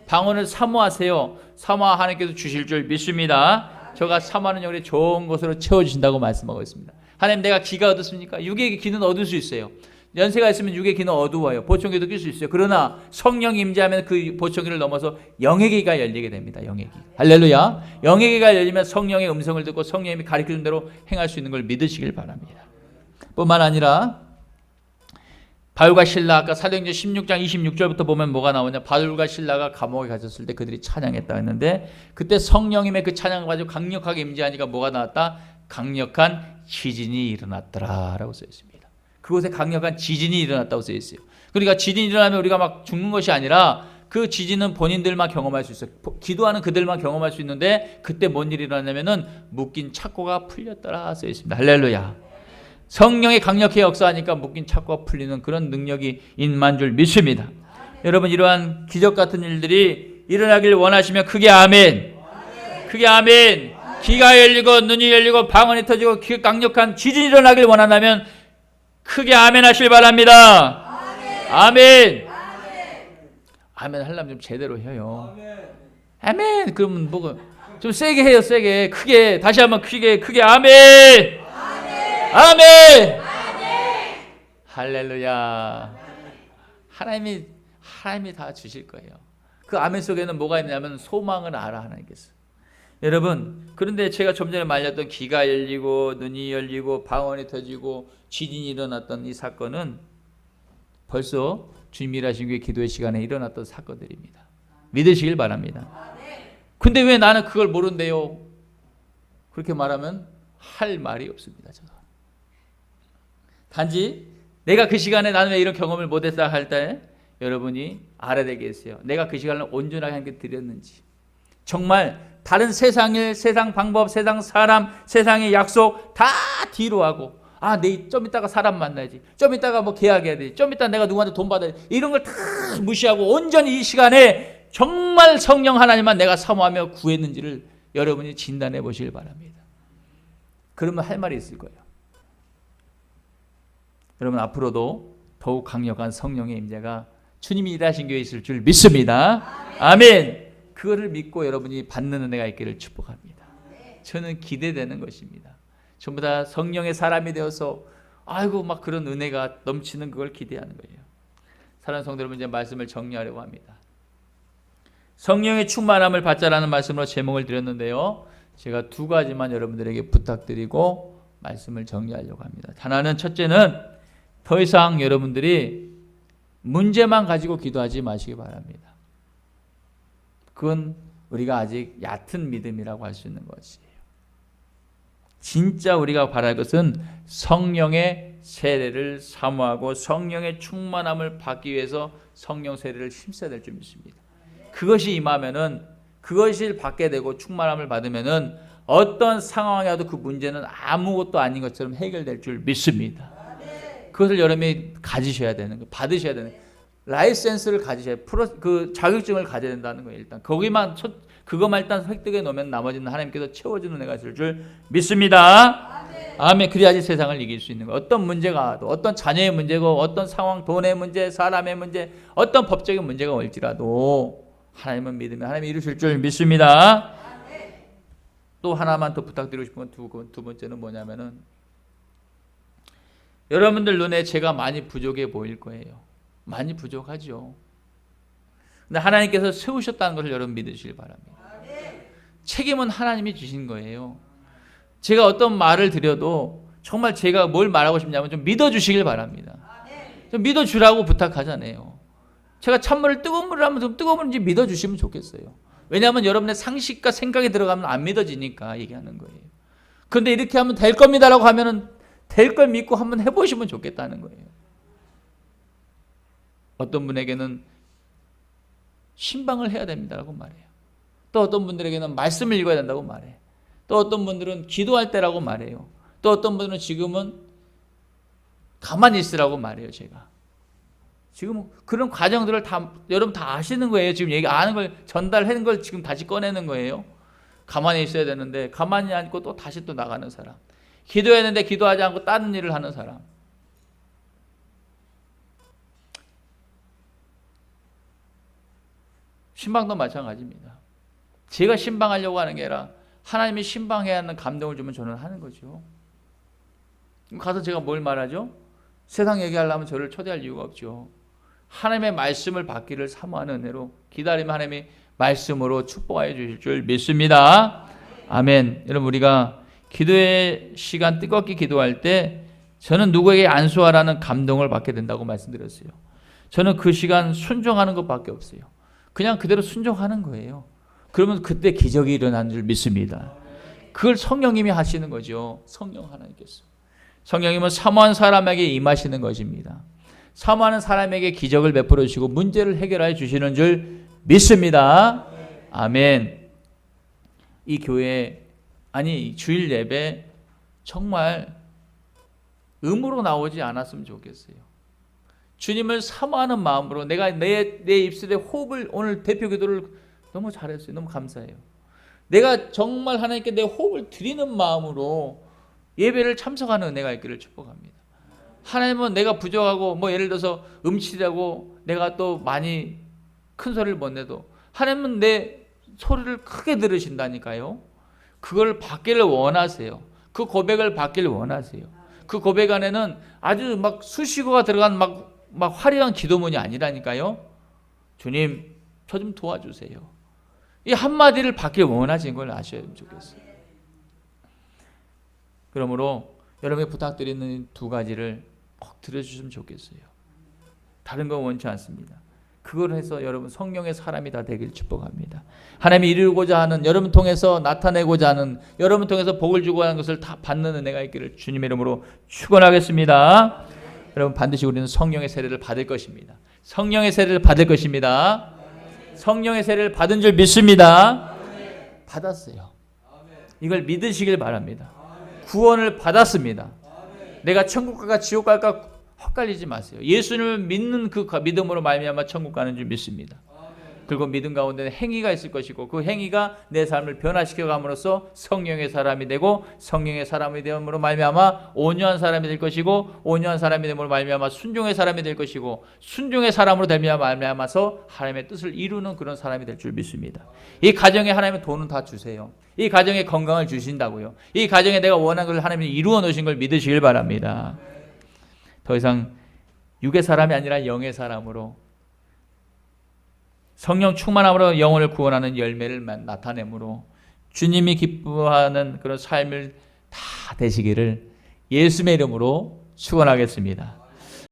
방언을 사모하세요. 사모하 하나님께서 주실 줄 믿습니다. 저가 사모하는 영혼이 좋은 것으로 채워주신다고 말씀하고 있습니다. 하나님, 내가 귀가 어둡습니까? 육의 귀는 얻을 수 있어요. 연세가 있으면 육의 귀는 어두워요. 보청기도 낄 수 있어요. 그러나 성령이 임재하면 그 보청기를 넘어서 영의 귀가 열리게 됩니다. 영의 귀. 할렐루야. 영의 귀가 열리면 성령의 음성을 듣고 성령이 가르쳐준 대로 행할 수 있는 걸 믿으시길 바랍니다. 뿐만 아니라 바울과 실라, 아까 사도행전 16장 26절부터 보면 뭐가 나오냐? 바울과 실라가 감옥에 갇혔을 때 그들이 찬양했다 했는데, 그때 성령님의 그 찬양을 가지고 강력하게 임재하니까 뭐가 나왔다? 강력한 지진이 일어났더라 라고 써 있습니다. 그곳에 강력한 지진이 일어났다고 써 있어요. 그러니까 지진이 일어나면 우리가 막 죽는 것이 아니라 그 지진은 본인들만 경험할 수 있어요. 기도하는 그들만 경험할 수 있는데, 그때 뭔 일이 일어나냐면은 묶인 착고가 풀렸더라 써 있습니다. 할렐루야. 성령이 강력히 역사하니까 묶인 착고가 풀리는 그런 능력이 임한 줄 믿습니다. 여러분, 이러한 기적 같은 일들이 일어나길 원하시면 크게 아멘. 크게 아멘. 귀가 열리고 눈이 열리고 방언이 터지고 강력한 지진이 일어나길 원한다면 크게 아멘 하실 바랍니다. 아멘. 아멘 하려면 좀 제대로 해요. 아멘. 그러면 뭐가 좀 세게 해요. 세게. 크게. 다시 한번 크게 아멘. 아멘. 할렐루야. 하나님이 다 주실 거예요. 그 아멘 속에는 뭐가 있냐면 소망을 알아, 하나님께서. 여러분, 그런데 제가 좀 전에 말렸던 귀가 열리고 눈이 열리고 방언이 터지고 지진이 일어났던 이 사건은 벌써 주님 일하신 교회 기도의 시간에 일어났던 사건들입니다. 믿으시길 바랍니다. 근데 왜 나는 그걸 모른대요? 그렇게 말하면 할 말이 없습니다. 제가. 단지 내가 그 시간에 나는 왜 이런 경험을 못했다 할 때 여러분이 알아야 되겠어요. 내가 그 시간을 온전하게 함께 드렸는지. 정말 다른 세상일, 세상 방법, 세상 사람, 세상의 약속 다 뒤로 하고, 좀 이따가 사람 만나야지, 좀 이따가 뭐 계약해야 되지, 좀 이따 내가 누구한테 돈 받아야 지, 이런 걸 다 무시하고 온전히 이 시간에 정말 성령 하나님만 내가 사모하며 구했는지를 여러분이 진단해 보시길 바랍니다. 그러면 할 말이 있을 거예요. 여러분, 앞으로도 더욱 강력한 성령의 임재가 주님이 일하신 교회에 있을 줄 믿습니다. 아멘. 그거를 믿고 여러분이 받는 은혜가 있기를 축복합니다. 저는 기대되는 것입니다. 전부 다 성령의 사람이 되어서 막 그런 은혜가 넘치는 그걸 기대하는 거예요. 사랑하는 성도 여러분, 이제 말씀을 정리하려고 합니다. 성령의 충만함을 받자라는 말씀으로 제목을 드렸는데요. 제가 두 가지만 여러분들에게 부탁드리고 말씀을 정리하려고 합니다. 하나는, 첫째는 더 이상 여러분들이 문제만 가지고 기도하지 마시기 바랍니다. 그건 우리가 아직 얕은 믿음이라고 할 수 있는 것이에요. 진짜 우리가 바랄 것은 성령의 세례를 사모하고 성령의 충만함을 받기 위해서 성령 세례를 힘써야 될 줄 믿습니다. 그것이 임하면은, 그것을 받게 되고 충만함을 받으면은 어떤 상황이 와도 그 문제는 아무것도 아닌 것처럼 해결될 줄 믿습니다. 그것을 여러분이 가지셔야 되는 거예요. 받으셔야 되는 거예요. 라이센스를 가지셔야 돼요. 그 자격증을 가져야 된다는 거예요. 일단 그것만 일단 획득해 놓으면 나머지는 하나님께서 채워주는 은혜가 있을 줄 믿습니다. 아멘. 그래야지 세상을 이길 수 있는 거예요. 어떤 문제가 와도, 어떤 자녀의 문제고, 어떤 상황, 돈의 문제, 사람의 문제, 어떤 법적인 문제가 올지라도 하나님은 믿으면 하나님이 이루실 줄 믿습니다. 또 하나만 더 부탁드리고 싶은 건 두 번째는 뭐냐면은, 여러분들 눈에 제가 많이 부족해 보일 거예요. 많이 부족하죠. 근데 하나님께서 세우셨다는 것을 여러분 믿으시길 바랍니다. 책임은 하나님이 주신 거예요. 제가 어떤 말을 드려도 정말 제가 뭘 말하고 싶냐면 좀 믿어주시길 바랍니다. 좀 믿어주라고 부탁하잖아요. 제가 찬물을 뜨거운 물을 하면 좀 뜨거운 물인지 믿어주시면 좋겠어요. 왜냐하면 여러분의 상식과 생각이 들어가면 안 믿어지니까 얘기하는 거예요. 그런데 이렇게 하면 될 겁니다라고 하면은 될 걸 믿고 한번 해보시면 좋겠다는 거예요. 어떤 분에게는 신방을 해야 됩니다라고 말해요. 또 어떤 분들에게는 말씀을 읽어야 된다고 말해요. 또 어떤 분들은 기도할 때라고 말해요. 또 어떤 분들은 지금은 가만히 있으라고 말해요. 제가 지금 그런 과정들을 다 여러분 다 아시는 거예요. 지금 아는 걸 전달하는 걸 지금 다시 꺼내는 거예요. 가만히 있어야 되는데 가만히 앉고 또 다시 또 나가는 사람, 기도해야 되는데 기도하지 않고 다른 일을 하는 사람. 신방도 마찬가지입니다. 제가 신방하려고 하는 게 아니라 하나님이 신방해야 하는 감동을 주면 저는 하는 거죠. 가서 제가 뭘 말하죠? 세상 얘기하려면 저를 초대할 이유가 없죠. 하나님의 말씀을 받기를 사모하는 은혜로 기다리면 하나님이 말씀으로 축복하여 주실 줄 믿습니다. 아멘. 여러분, 우리가 기도의 시간 뜨겁게 기도할 때 저는 누구에게 안수하라는 감동을 받게 된다고 말씀드렸어요. 저는 그 시간 순종하는 것밖에 없어요. 그냥 그대로 순종하는 거예요. 그러면 그때 기적이 일어나는 줄 믿습니다. 그걸 성령님이 하시는 거죠. 성령 하나님께서. 성령님은 사모한 사람에게 임하시는 것입니다. 사모하는 사람에게 기적을 베풀어 주시고 문제를 해결해 주시는 줄 믿습니다. 아멘. 이 교회, 아니 주일 예배 정말 음으로 나오지 않았으면 좋겠어요. 주님을 사모하는 마음으로 내가 내 입술에 호흡을, 오늘 대표 기도를 너무 잘했어요. 너무 감사해요. 내가 정말 하나님께 내 호흡을 드리는 마음으로 예배를 참석하는 은혜가 있기를 축복합니다. 하나님은 내가 부족하고 예를 들어서 음치라고 내가 또 많이 큰 소리를 못 내도 하나님은 내 소리를 크게 들으신다니까요. 그걸 받기를 원하세요. 그 고백을 받기를 원하세요. 그 고백 안에는 아주 막 수식어가 들어간 막 화려한 기도문이 아니라니까요. 주님, 저 좀 도와주세요. 이 한마디를 받길 원하시는 걸 아셔야 좋겠어요. 그러므로 여러분이 부탁드리는 두 가지를 꼭 들어주시면 좋겠어요. 다른 건 원치 않습니다. 그걸 해서 여러분 성령의 사람이 다 되길 축복합니다. 하나님이 이루고자 하는, 여러분 통해서 나타내고자 하는, 여러분 통해서 복을 주고 하는 것을 다 받는 은혜가 있기를 주님의 이름으로 축원하겠습니다. 여러분 반드시 우리는 성령의 세례를 받을 것입니다. 성령의 세례를 받을 것입니다. 성령의 세례를 받은 줄 믿습니다. 받았어요. 이걸 믿으시길 바랍니다. 구원을 받았습니다. 내가 천국 갈까 지옥 갈까 헛갈리지 마세요. 예수님을 믿는 그 믿음으로 말미암아 천국 가는 줄 믿습니다. 그리고 믿음 가운데는 행위가 있을 것이고 그 행위가 내 삶을 변화시켜 감으로써 성령의 사람이 되고 성령의 사람이 되므로 말미암아 온유한 사람이 될 것이고 온유한 사람이 되므로 말미암아 순종의 사람이 될 것이고 순종의 사람으로 되며 말미암아서 하나님의 뜻을 이루는 그런 사람이 될 줄 믿습니다. 이 가정에 하나님의 돈은 다 주세요. 이 가정에 건강을 주신다고요. 이 가정에 내가 원하는 걸 하나님이 이루어 놓으신 걸 믿으시길 바랍니다. 더 이상 육의 사람이 아니라 영의 사람으로 성령 충만함으로 영혼을 구원하는 열매를 나타내므로 주님이 기뻐하는 그런 삶을 다 되시기를 예수님의 이름으로 축원하겠습니다.